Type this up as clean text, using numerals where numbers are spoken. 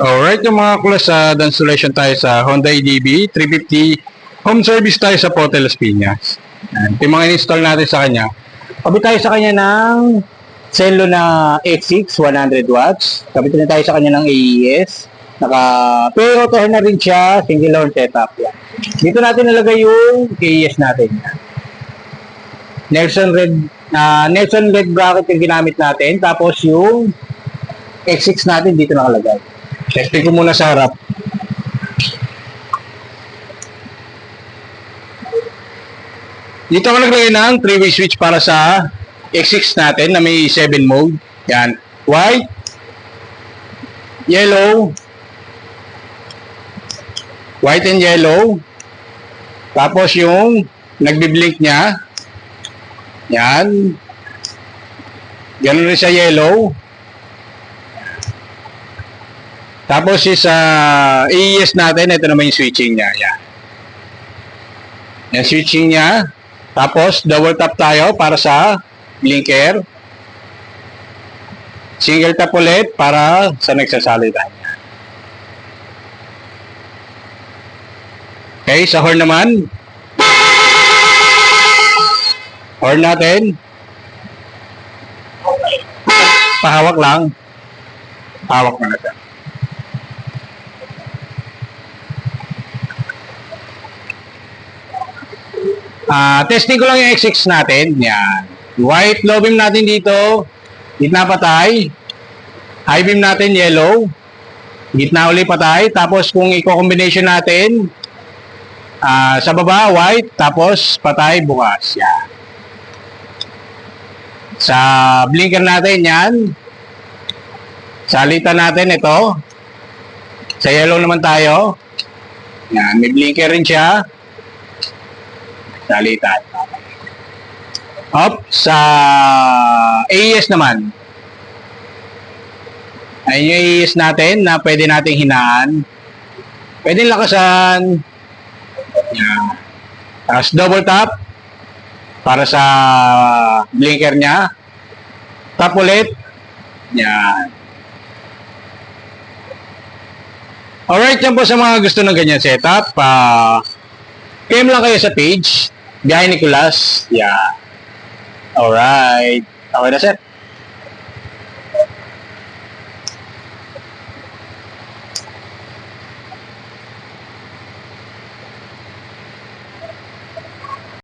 Alright, yung mga class sa installation tayo sa Honda EDV 350 home service tayo sa Pote Las Piñas. Ito yung mga in-install natin sa kanya. Kabit tayo sa kanya ng Cello na X6 100 watts. Kabit na tayo sa kanya ng AES. Pero ito na rin siya, single horn setup. Yan. Dito natin nalagay yung AES natin. Nelson Red bracket yung ginamit natin. Tapos yung X6 natin dito nakalagay. Testing ko muna sa harap. Dito ako naglagay ng 3-way switch para sa X6 natin na may 7 mode. Yan. White, yellow, white and yellow. Tapos yung nagbi-blink niya. Yan. Ganun rin sa yellow. Tapos is AES natin, ito naman yung switching niya. Yan. Yan switching niya. Tapos double tap tayo para sa blinker. Single tap ulit para sa nagsasalita niya. Okay, sa horn naman. Horn natin. Pahawak lang. Pahawak mo na siya. Testing ko lang yung X6 natin. Yan. White low beam natin dito. Gitna patay. High beam natin yellow. Gitna uli patay. Tapos kung i-combination natin, sa baba white, tapos patay bukas. Yan. Sa blinker natin yan. Salita natin ito. Sa yellow naman tayo. Yan. May blinker rin siya. Salitan. Up sa AES naman. Ayun yung AES natin na pwede nating hinaan. Pwede lakasan. Yan. Tapos double tap para sa blinker niya. Tap ulit. Yan. Alright, yan po sa mga gusto ng ganyan setup. PM lang kayo sa page. Biyahe Nicolas. Yeah. Alright. Okay na, sir.